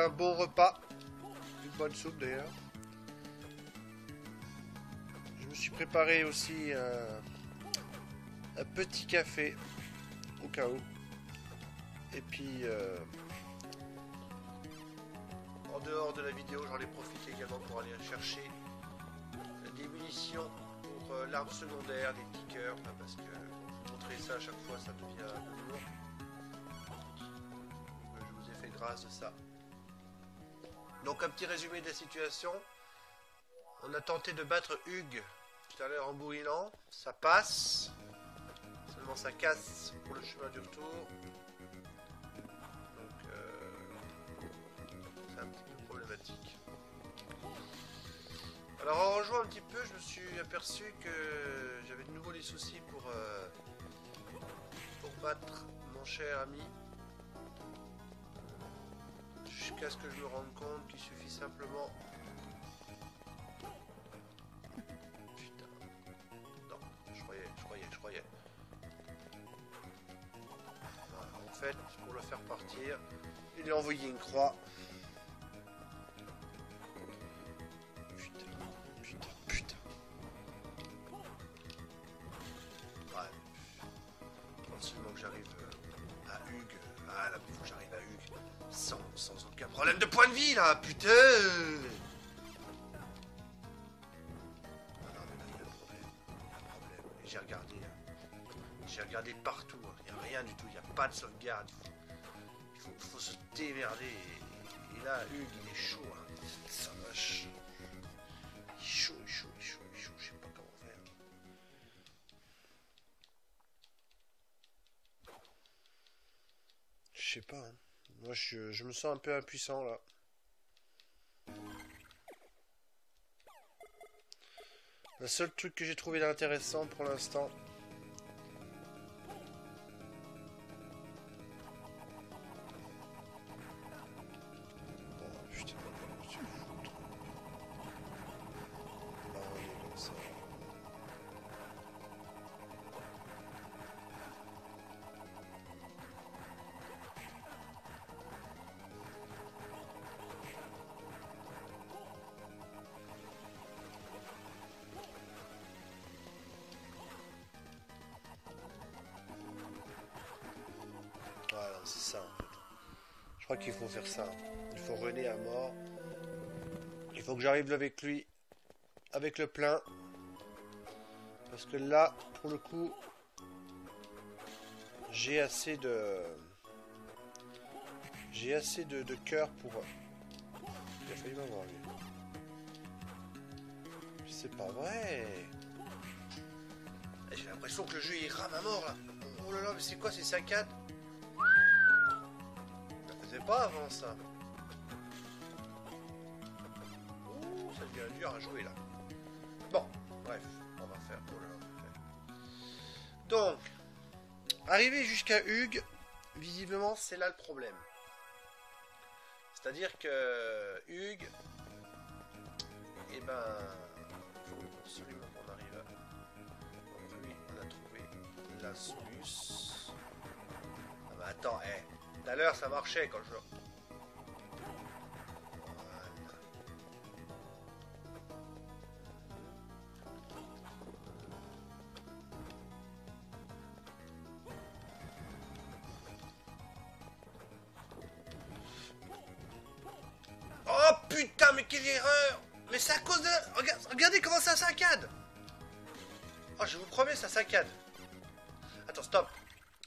un bon repas. Une bonne soupe d'ailleurs. Je me suis préparé aussi un petit café au cas où. Et puis en dehors de la vidéo, j'en ai profité également pour aller chercher des munitions pour l'arme secondaire, des petits cœurs, parce que vous montrer ça à chaque fois, ça devient un peu lourd. Je vous ai fait grâce de ça. Donc un petit résumé de la situation. On a tenté de battre Hugues tout à l'heure en bourrinant, ça passe. Seulement ça casse pour le chemin du retour. Donc c'est un petit peu problématique. Alors en rejoignant un petit peu, je me suis aperçu que j'avais de nouveau des soucis pour battre mon cher ami. Jusqu'à ce que je me rende compte qu'il suffit simplement... Putain. Non, je croyais. Voilà, en fait, pour le faire partir, il lui a envoyé une croix. Putain. Ouais. Quand seulement que j'arrive à Hugues. Ah là, il faut que j'arrive à Hugues. Sans aucun problème de point de vie là, putain. Non, mais là, il y a un problème. Et j'ai regardé partout, il n'y a rien du tout, il n'y a pas de sauvegarde. Il faut se démerder. Et là, Hugues, il est chaud, hein. Ça vache. Il est chaud, je sais pas comment faire. Je sais pas, hein. Moi, je me sens un peu impuissant, là. Le seul truc que j'ai trouvé d'intéressant pour l'instant... Oh, putain, je vais foutre. Bah, on est comme ça. Voilà, c'est ça en fait. Je crois qu'il faut faire ça. Il faut runner à mort. Il faut que j'arrive avec lui, avec le plein. Parce que là, pour le coup, j'ai assez de... de cœur pour... Il a failli m'avoir lui. C'est pas vrai. J'ai l'impression que le jeu il rame à mort là. Oh là là, mais c'est quoi ces saccades? Ça faisait pas avant ça. Ouh, ça devient dur à jouer là. Bon, bref, on va faire pour le... Donc, arrivé jusqu'à Hugues, visiblement c'est là le problème. C'est-à-dire que Hugues, eh ben, il faut absolument qu'on arrive à... Donc lui, on a trouvé la soluce. Ah bah attends, tout à l'heure ça marchait quand je... Oh putain, mais quelle erreur! Mais c'est à cause de... Regardez comment ça saccade! Oh, je vous promets, ça saccade. Attends, stop.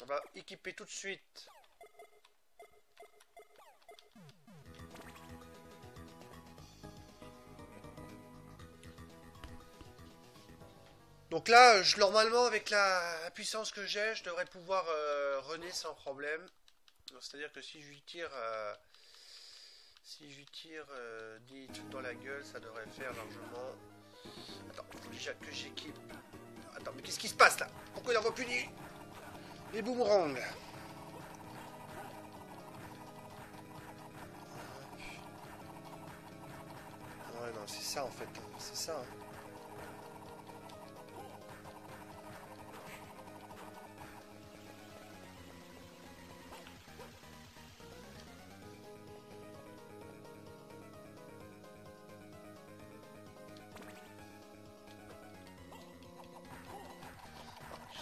On va équiper tout de suite. Donc là, normalement, avec la puissance que j'ai, je devrais pouvoir runner sans problème. C'est-à-dire que si je lui tire... des trucs dans la gueule, ça devrait faire largement. Attends, il faut déjà que j'équipe. Attends, mais qu'est-ce qui se passe là? Pourquoi il envoie plus les boomerangs? Ouais, non, c'est ça en fait. C'est ça. Hein.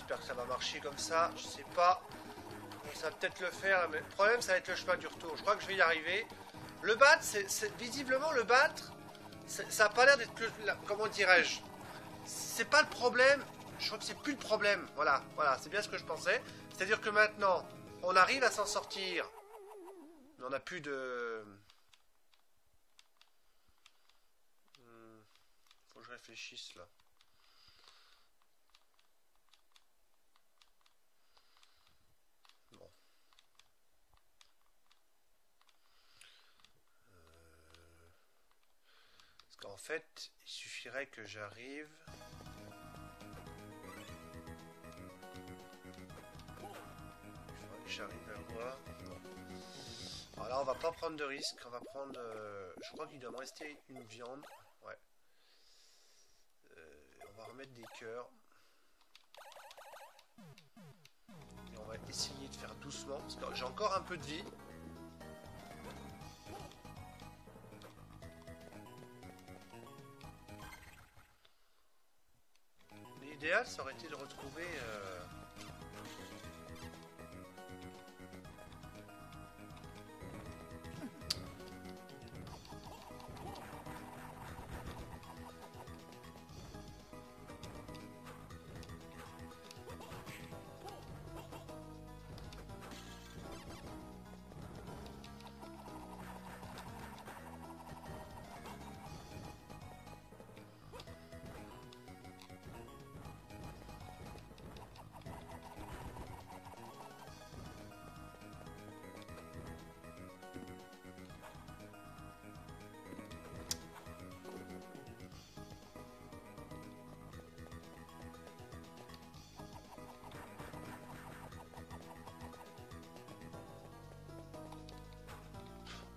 j'espère que ça va marcher comme ça. Je sais pas. Bon, ça va peut-être le faire, mais le problème, ça va être le chemin du retour. Je crois que je vais y arriver. Le battre, visiblement, le battre, ça a pas l'air d'être comment dirais-je, c'est pas le problème. Je crois que c'est plus le problème. Voilà, c'est bien ce que je pensais. C'est-à-dire que maintenant, on arrive à s'en sortir. Mais on n'a plus de... Faut que je réfléchisse là. Bon. Parce qu'en fait, il suffirait que j'arrive... J'arrive à voir. Alors là, on va pas prendre de risque. On va prendre. Je crois qu'il doit me rester une viande. Ouais. On va remettre des cœurs. Et on va essayer de faire doucement. Parce que j'ai encore un peu de vie. L'idéal, ça aurait été de retrouver.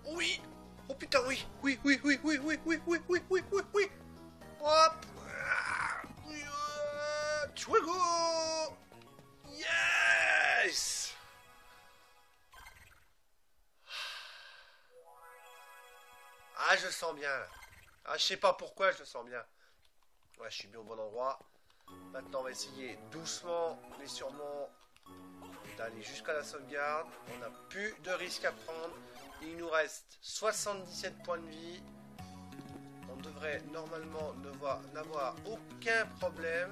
Oui. Oh putain, oui. Oui. Hop. Twigo. Yes. Ah, je sens bien. Ah, je sais pas pourquoi je le sens bien. Ouais, je suis bien au bon endroit. Maintenant, on va essayer doucement, mais sûrement, d'aller jusqu'à la sauvegarde. On n'a plus de risque à prendre. Il nous reste 77 points de vie. On devrait normalement n'avoir aucun problème.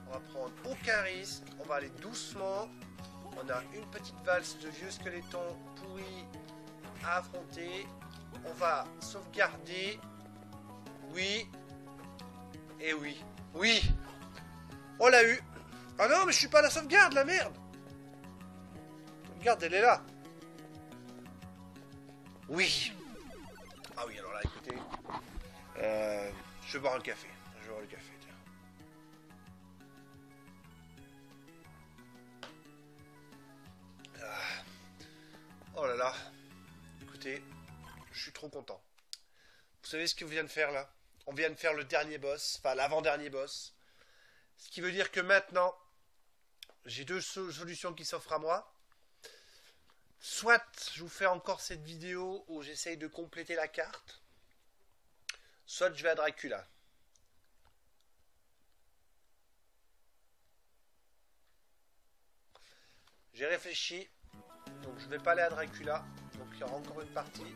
On va prendre aucun risque. On va aller doucement. On a une petite valse de vieux squelettons pourris à affronter. On va sauvegarder. Oui. Et oui. Oui. On l'a eu. Ah non, mais je suis pas à la sauvegarde, la merde. Regarde, elle est là. Oui. Ah oui, alors là, écoutez. Je vais boire un café. Je vais boire le café, tiens. Oh là là. Écoutez, je suis trop content. Vous savez ce qu'on vient de faire là? On vient de faire le dernier boss, enfin l'avant-dernier boss. Ce qui veut dire que maintenant, j'ai deux solutions qui s'offrent à moi. Soit je vous fais encore cette vidéo où j'essaye de compléter la carte, soit je vais à Dracula. J'ai réfléchi, donc je vais pas aller à Dracula, donc il y aura encore une partie.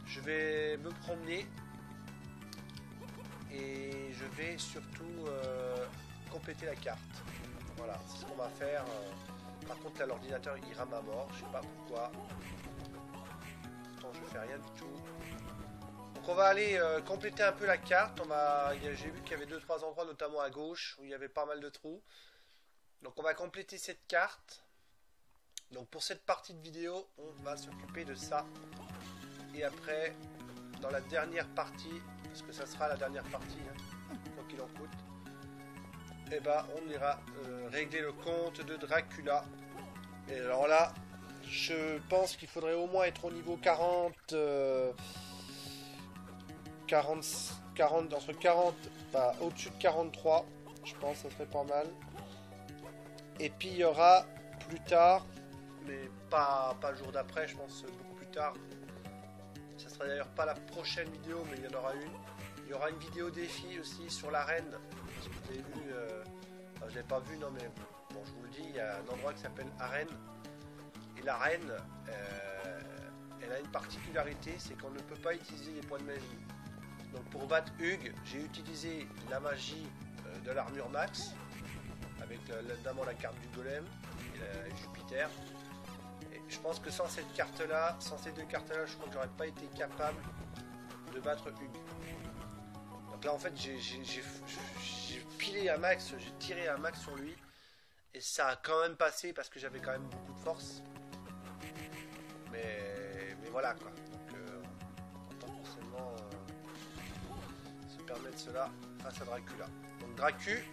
Je vais me promener et je vais surtout compléter la carte. Voilà, c'est ce qu'on va faire. Par contre là l'ordinateur il rame à mort, je sais pas pourquoi. Pourtant je fais rien du tout. Donc on va aller compléter un peu la carte. J'ai vu qu'il y avait 2-3 endroits, notamment à gauche, où il y avait pas mal de trous. Donc on va compléter cette carte. Donc pour cette partie de vidéo, on va s'occuper de ça. Et après, dans la dernière partie, parce que ça sera la dernière partie, hein, quoi qu'il en coûte, et bah on ira régler le compte de Dracula. Et alors là, je pense qu'il faudrait au moins être au niveau 40, 40 entre 40, bah, au-dessus de 43, je pense que ça serait pas mal. Et puis il y aura plus tard, mais pas le jour d'après, je pense beaucoup plus tard. Ça sera d'ailleurs pas la prochaine vidéo, mais il y en aura une. Il y aura une vidéo défi aussi sur l'arène. Parce que vous avez vu, Enfin, je l'ai pas vu, non mais bon, je vous le dis, il y a un endroit qui s'appelle Arène. Et l'arène, elle a une particularité, c'est qu'on ne peut pas utiliser les points de magie. Donc pour battre Hugh, j'ai utilisé la magie de l'armure max, avec notamment la carte du golem et Jupiter. Et je pense que sans cette carte-là, sans ces deux cartes-là, je crois que j'aurais pas été capable de battre Hugh. Donc là en fait j'ai pilé un max, j'ai tiré un max sur lui. Et ça a quand même passé parce que j'avais quand même beaucoup de force. Mais voilà quoi. Donc on entend forcément se permettre cela face à Dracula. Donc Dracu,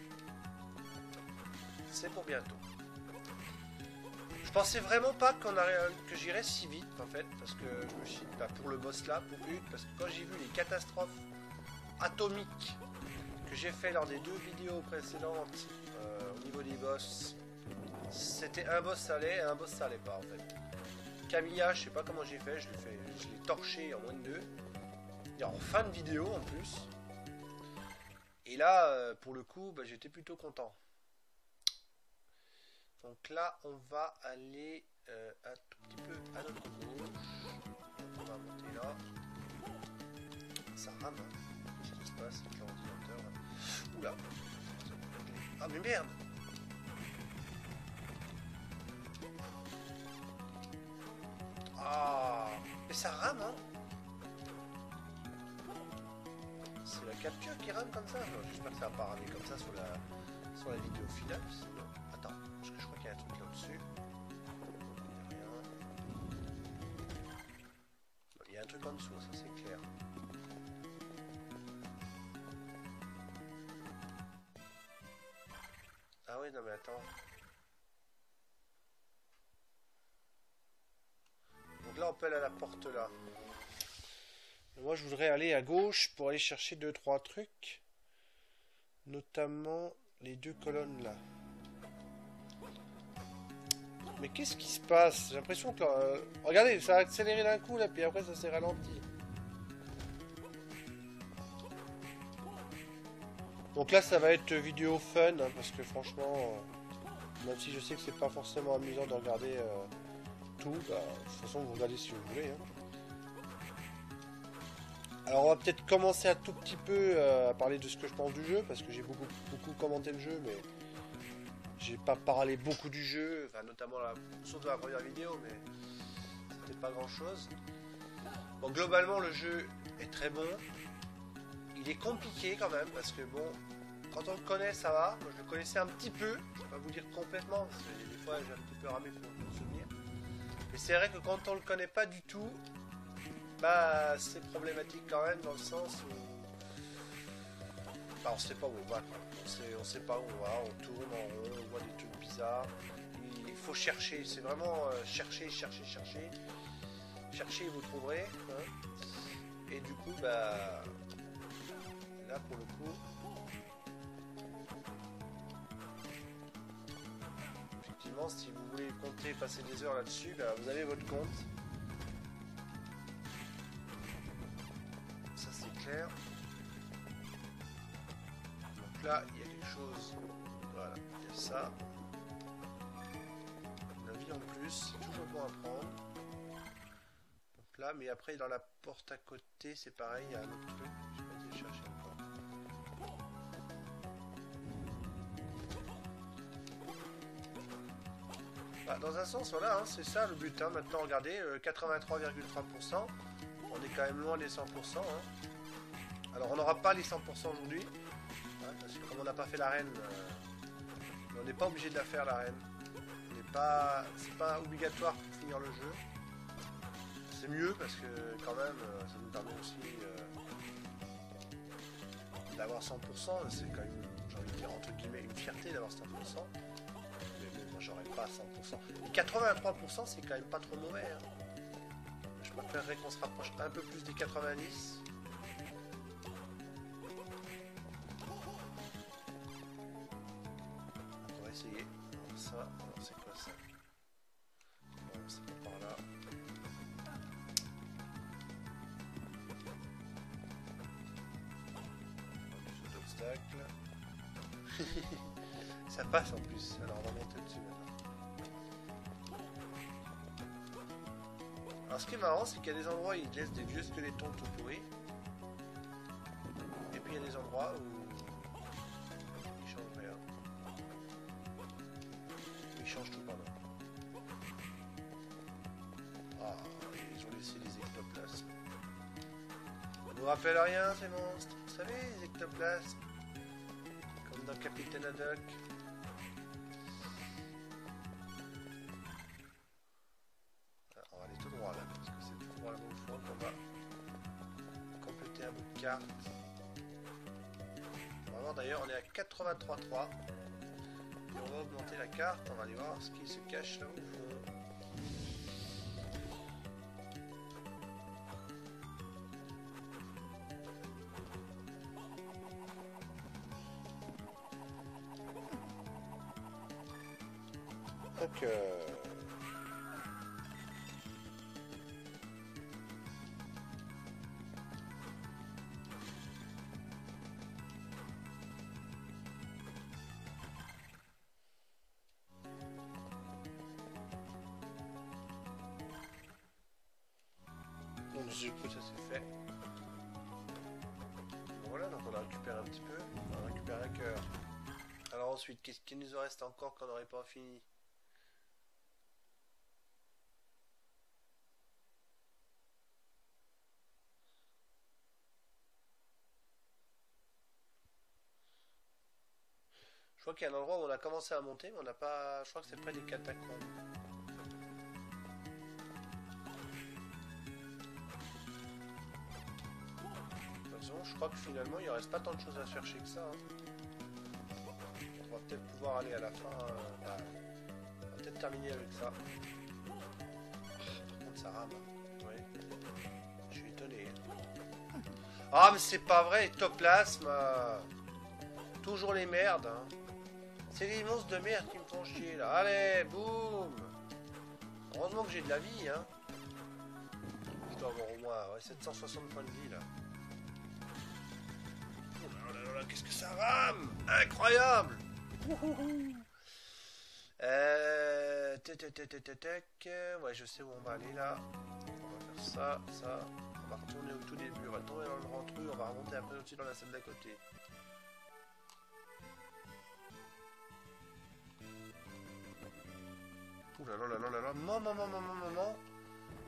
c'est pour bientôt. Je pensais vraiment pas que j'irais si vite en fait, parce que je me suis dit, bah, pour le boss là, pour Hugh, parce que quand j'ai vu les catastrophes atomiques que j'ai fait lors des 2 vidéos précédentes au niveau des boss, c'était un boss ça allait et un boss ça allait pas en fait. Camilla, je sais pas comment j'ai fait, je l'ai torché en moins de 2. Et en fin de vidéo en plus. Et là, pour le coup, bah, j'étais plutôt content. Donc là, on va aller un tout petit peu à notre gauche. On va monter là. Ça rame. Qu'est-ce qui se passe avec l'ordinateur? Oula. Ah mais merde. Ah, mais ça rame, hein. C'est la capture qui rame comme ça. J'espère que ça va pas ramer comme ça sur la vidéo finale. Sinon... Attends, parce que je crois qu'il y a un truc là-dessus. Il n'y a rien. Il y a un truc en dessous, ça c'est clair. Ah oui, non mais attends. Donc là on peut aller à la porte là. Moi je voudrais aller à gauche pour aller chercher 2-3 trucs. Notamment les 2 colonnes là. Mais qu'est-ce qui se passe? J'ai l'impression que... regardez, ça a accéléré d'un coup là, puis après ça s'est ralenti. Donc là ça va être vidéo fun, hein, parce que franchement, même si je sais que c'est pas forcément amusant de regarder tout, bah, de toute façon vous regardez si vous voulez. Hein. Alors on va peut-être commencer un tout petit peu à parler de ce que je pense du jeu, parce que j'ai beaucoup commenté le jeu, mais j'ai pas parlé beaucoup du jeu, enfin notamment surtout la première vidéo, mais c'était pas grand chose. Bon, globalement le jeu est très bon. Il est compliqué quand même, parce que bon, quand on le connaît ça va. Moi je le connaissais un petit peu, je vais pas vous dire complètement, parce que des fois j'ai un petit peu ramé pour me souvenir. Mais c'est vrai que quand on le connaît pas du tout, bah c'est problématique quand même, dans le sens où bah, on sait pas où on va, quoi. On sait pas où on va, on tourne en rond, on voit des trucs bizarres. Il faut chercher, c'est vraiment chercher et vous trouverez, hein. Et du coup bah là pour le coup effectivement si vous voulez compter, passer des heures là-dessus, bah, vous avez votre compte. Ça c'est clair. Donc là il y a des choses, voilà, il y a ça, une vie en plus, c'est toujours bon à prendre. Donc là, mais après dans la porte à côté c'est pareil, il y a un autre truc, je vais pas aller chercher encore. Bah, dans un sens voilà, hein, c'est ça le but, hein. Maintenant regardez, 83,3%, on est quand même loin des 100%, hein. Alors on n'aura pas les 100% aujourd'hui, hein, parce que comme on n'a pas fait l'arène, on n'est pas obligé de la faire l'arène. C'est pas obligatoire pour finir le jeu. C'est mieux parce que quand même ça nous permet aussi d'avoir 100%. C'est quand même, j'ai envie de dire entre guillemets, une fierté d'avoir 100%. Mais bon, moi j'aurais pas 100%. Et 83% c'est quand même pas trop mauvais, hein. Je préférerais qu'on se rapproche un peu plus des 90. On va essayer. Ça, alors c'est quoi ça? Bon, c'est pas par là. D'obstacles. Ça passe en plus, alors on va monter dessus maintenant. Alors ce qui est marrant, c'est qu'il y a des endroits où ils laissent des vieux squelettons tout pourris. Et puis il y a des endroits où ils changent rien. Ils changent tout, pardon. Ah, ils ont laissé des ectoplasmes. Ça nous rappelle rien ces monstres. Vous savez, les ectoplasmes. Comme dans Capitaine Haddock. On va aller tout droit là, parce que c'est tout droit là au fond qu'on va compléter un bout de carte. On va voir d'ailleurs, on est à 83.3. Et on va augmenter la carte, on va aller voir ce qui se cache là au fond. Donc du coup ça c'est fait. Voilà, donc on a récupéré un petit peu, on a récupéré un cœur. Alors ensuite, qu'est-ce qu'il nous en reste encore qu'on n'aurait pas fini? Je crois qu'il y a un endroit où on a commencé à monter, mais on n'a pas... Je crois que c'est près des catacombes. Je crois que finalement il ne reste pas tant de choses à chercher que ça. Hein. On va peut-être pouvoir aller à la fin. On va peut-être terminer avec ça. Par contre ça rame. Oui. Je suis étonné. Ah mais c'est pas vrai, ectoplasme. Toujours les merdes. Hein. C'est les monstres de merde qui me font chier là. Allez, boum. Heureusement que j'ai de la vie. Hein. Je dois avoir au moins 760 points de vie là. Qu'est-ce que ça rame! Incroyable! Ouais, je sais où on va aller là. On va faire ça, ça. On va retourner au tout début. On va tomber dans le grand trou. On va remonter un peu au-dessus dans la salle d'à côté. Ouh là là là là là là. Maman.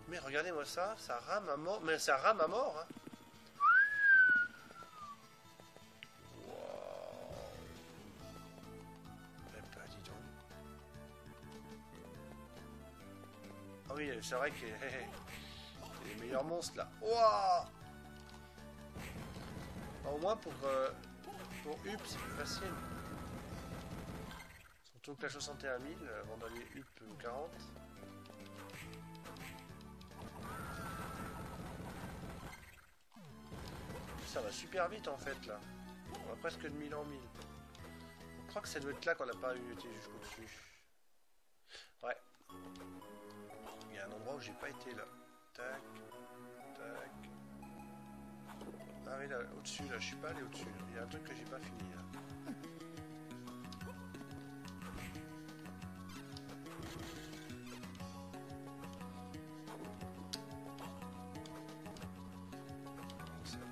Mais regardez-moi ça. Ça rame à mort. Mais ça rame à mort, hein. Ah oui, c'est vrai que c'est les meilleurs monstres là. Wow, au moins pour UP c'est plus facile. Surtout que la 61 000 avant d'aller UP 40. Ça va super vite en fait là. On va presque de 1000 en 1000. Je crois que ça doit être là qu'on n'a pas été jusqu'au dessus. Ouais. Il y a un endroit où j'ai pas été là. Tac. Tac. Ah oui là, au-dessus là, je suis pas allé au-dessus. Il y a un truc que j'ai pas fini là.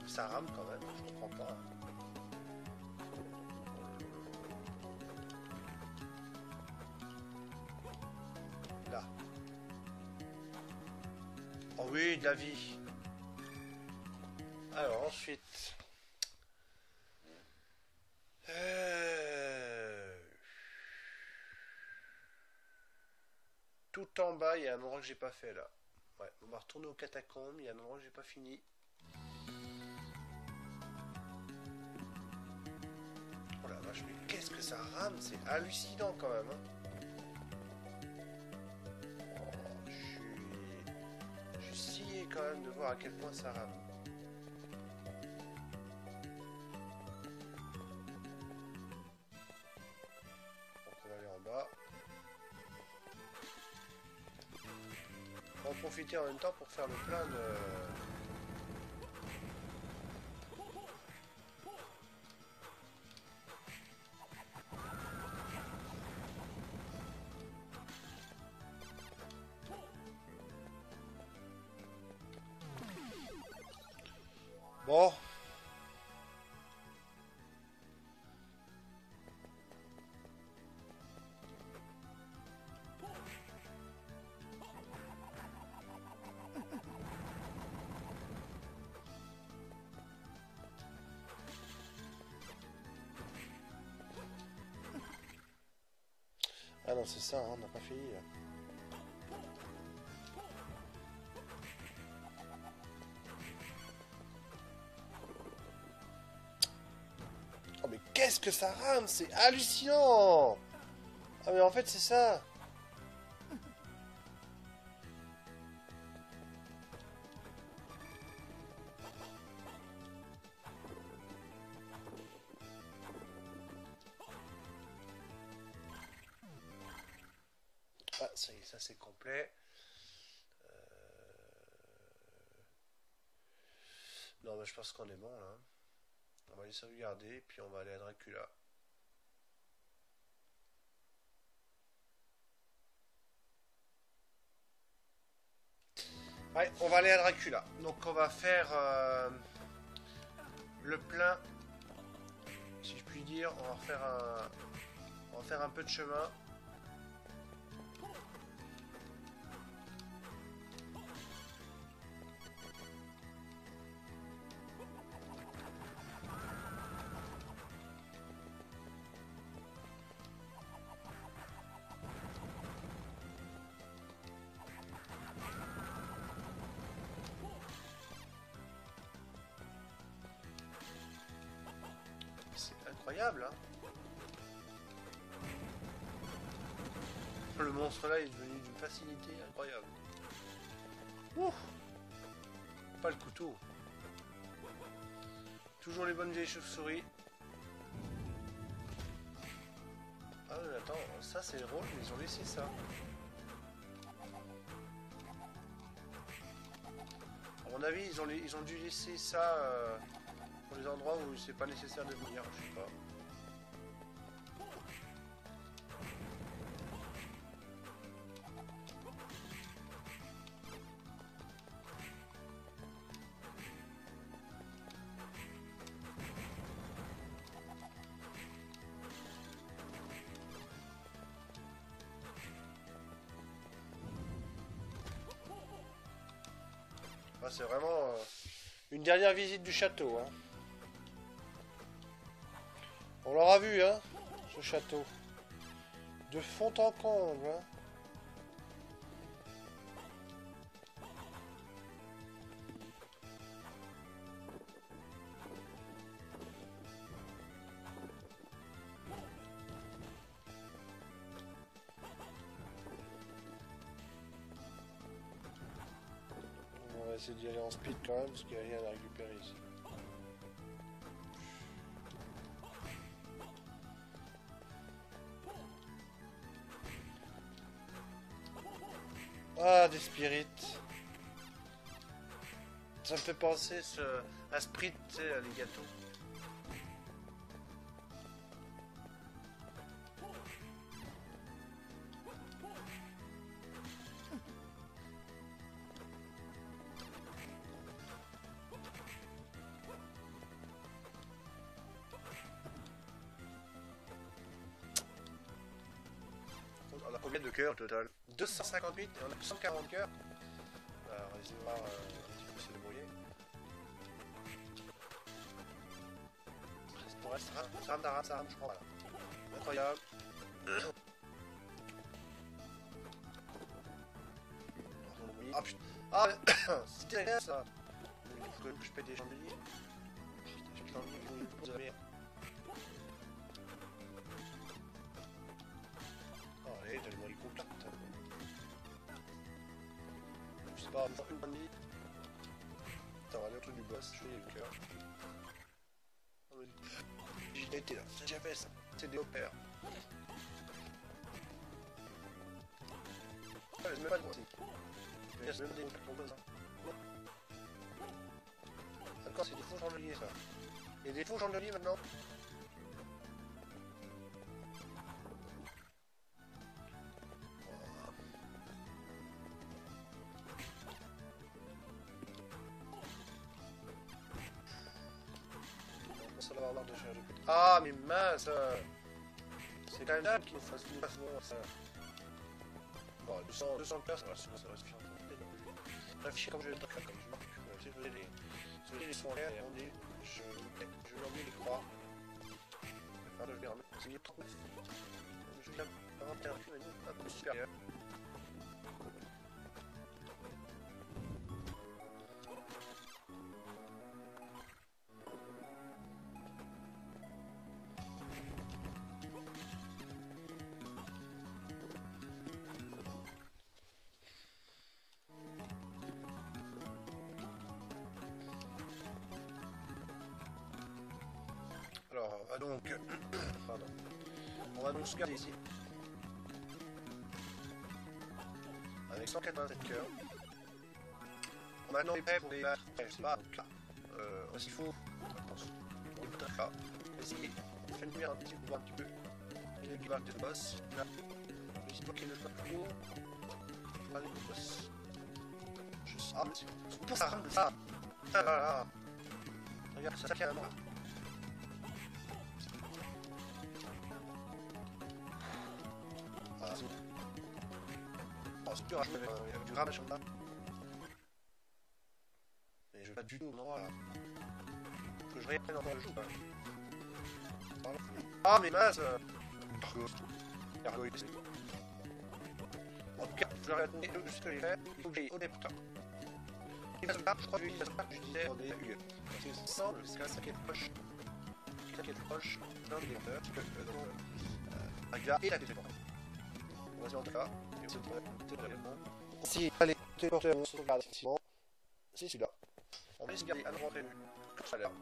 Ça rame quand même, je comprends pas. Là. Oh oui, de la vie. Alors ensuite. Tout en bas, il y a un endroit que j'ai pas fait là. Ouais, on va retourner aux catacombes, il y a un endroit que j'ai pas fini. Oh la vache, mais qu'est-ce que ça rame, c'est hallucinant quand même. Hein. Je suis scié quand même de voir à quel point ça rame. Donc on va aller en bas. On va en profiter en même temps pour faire le plein de... Bon. Ah non, c'est ça, hein, on n'a pas fini là. Oh mais qu'est-ce que ça rame, c'est hallucinant. Ah mais en fait c'est ça. Ah ça y est, ça c'est complet. Non mais je pense qu'on est bon là. On va aller sauvegarder, puis on va aller à Dracula. Ouais, on va aller à Dracula. Donc on va faire le plein, si je puis dire. On va faire un peu de chemin. C'est incroyable, hein. Le monstre là est devenu d'une facilité incroyable. Ouh. Pas le couteau. Toujours les bonnes vieilles chauves-souris. Ah attends, ça c'est drôle, mais ils ont laissé ça. À mon avis, ils ont dû laisser ça pour les endroits où c'est pas nécessaire de venir, je sais pas. Ah, c'est vraiment une dernière visite du château, hein. On l'aura vu, hein, ce château. De fond en comble, hein. On va essayer d'y aller en speed quand même, parce qu'il n'y a rien à récupérer ici. Ah, des spirits. Ça me fait penser à Sprit, tu sais, les gâteaux. On a combien de cœurs au total? 258 et on a 140 cœurs. Alors, on va essayer de voir un petit peu se débrouiller. Pour elle, ça je crois, voilà. Incroyable. Ah putain. Ah, c'était rien ça. Il faut que je pète des chandeliers. Putain, j'ai envie de mourir pour de la merde. Oh, allez, donne-moi les contacts. Je sais pas, une bonne nuit. Attends, on va aller au truc du boss, je fais le cœur. J'ai été là, j'ai déjà fait ça. C'est des opères. Ouais, je mets pas de ici. Je vais même des opères pour ça. Encore, c'est des faux chandeliers ça. Il y a des faux chandeliers maintenant. avoir marre de faire le coup. Ah, mais mince! C'est quand même dingue qu'il nous fasse une façon, ça. Bon, 200 cœurs, ça va suffire. Réfléchir comme je vais le comme je marque. Si vous voulez les sons en l'air et on dit, je vais enlever les croix. Enfin, je vais remettre. C'est 39. Je vais inventer un film un peu supérieur. Alors, donc, pardon. On va donc se garder ici. Avec 187 cœurs. Maintenant, on est prêt pour les battre. Je sais pas, donc là. S'il faut, on est là. Essayer. On fait une lumière un petit peu, voir un petit peu. Il y a qui va le boss. Là. Je sais pas qu'il ne soit pas trop. Allez, le boss. Ah, c'est pour ça, ça. Ah là là. Regarde, ça tient à moi. C'est dur à jouer avec du ramage en bas. Mais je vais pas du tout au endroit là. Faut que je réapprenne encore le jeu. Ah mais mince. Gargoyle, c'est tout. En tout cas, je vais regarder ce que j'ai fait. Il faut que j'aille au départ. Je crois que je disais au début. Parce que ça semble, c'est ça qui est proche. Ça qui est proche d'un des moteurs. Et la téléporte. On va se mettre là. Si les téléporteurs vont sauvegarder effectivement, c'est celui-là. On va sauvegarder à l'endroit prévu tout à l'heure.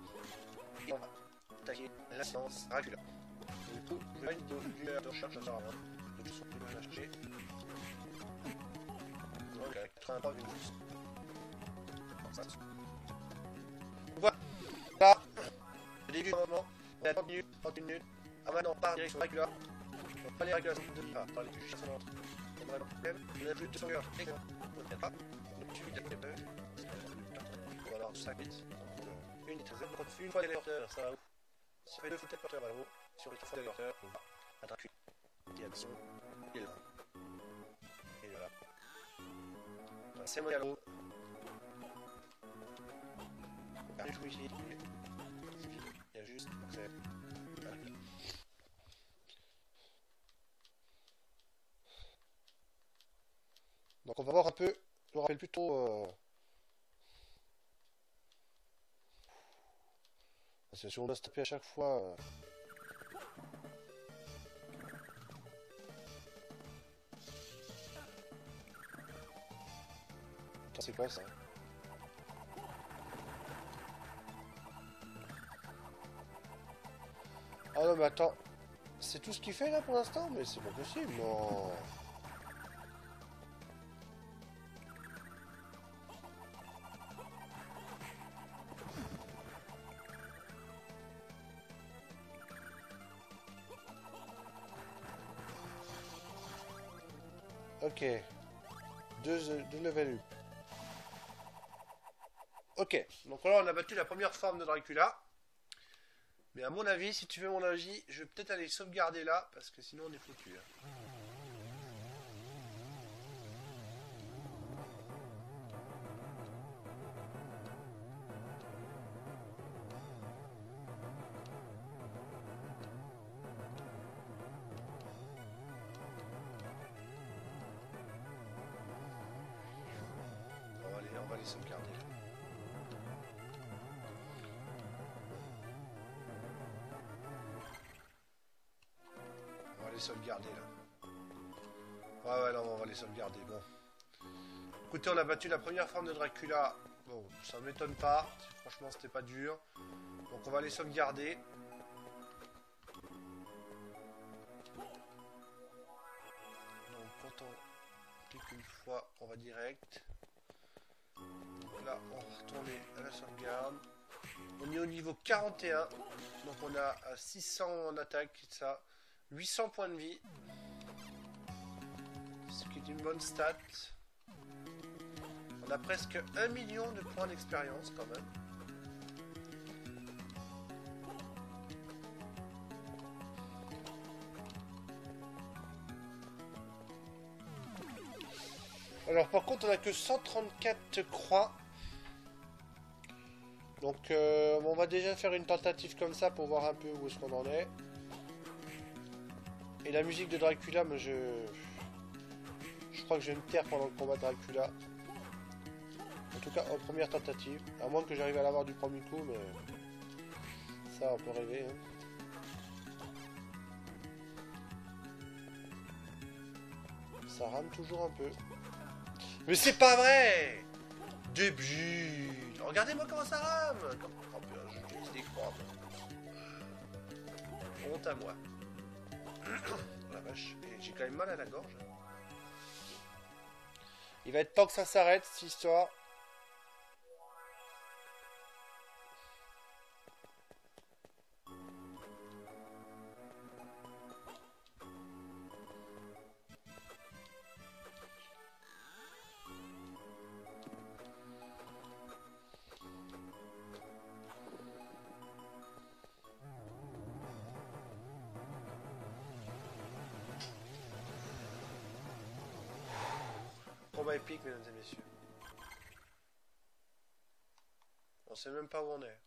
Et on va attaquer la séance Dracula. Du coup, je vais une heure de recherche à faire avant. Donc ils sont plus bien à chercher. Donc à 83 minutes. Voilà. Là, le début du moment, on est à 30 minutes, 31 minutes. Ah maintenant, on part direction Dracula. On va pas aller à la classe de l'IA, par les juges, ça s'en on a un problème, on a plus de 200 heures, excellent, on ne pas, donc tu vis d'après on va avoir 5 bits, une fois les téléporteurs, ça va où? Si on fait 2 fois téléporteurs à l'eau, si on fait 3 fois téléporteurs, on va à Dracula, et action, et là. Et voilà. C'est mon galop. Je joue ici, il y a juste, c'est Dracula. Donc on va voir un peu, je me rappelle plutôt... Parce que si on doit se taper à chaque fois... C'est quoi ça? Ah non mais attends, c'est tout ce qu'il fait là pour l'instant? Mais c'est pas possible, non. Ok. Deux level up. Ok. Donc là, on a battu la première forme de Dracula. Mais à mon avis, si tu veux mon avis, je vais peut-être aller sauvegarder là, parce que sinon on est foutu. Hein. On va les sauvegarder. On va les sauvegarder là. Ouais, non, on va les sauvegarder. Bon. Écoutez, on a battu la première forme de Dracula. Bon, ça m'étonne pas. Franchement, c'était pas dur. Donc, on va les sauvegarder. Donc, quand on clique une fois, on va direct. Donc là, on va retourner à la sauvegarde. On est au niveau 41. Donc, on a 600 en attaque, ça. 800 points de vie. Ce qui est une bonne stat. On a presque 1 million de points d'expérience quand même. Alors par contre on a que 134 croix. Donc on va déjà faire une tentative comme ça pour voir un peu où est-ce qu'on en est. Et la musique de Dracula, mais je crois que je vais me taire pendant le combat de Dracula. En tout cas, en première tentative. À moins que j'arrive à l'avoir du premier coup, mais ça, on peut rêver. Hein. Ça rame toujours un peu. Mais c'est pas vrai! Débile! Regardez-moi comment ça rame! Oh, putain, je décrois. Honte à moi. La vache, j'ai quand même mal à la gorge. Il va être temps que ça s'arrête, cette histoire. Combat épique, mesdames et messieurs. On sait même pas où on est.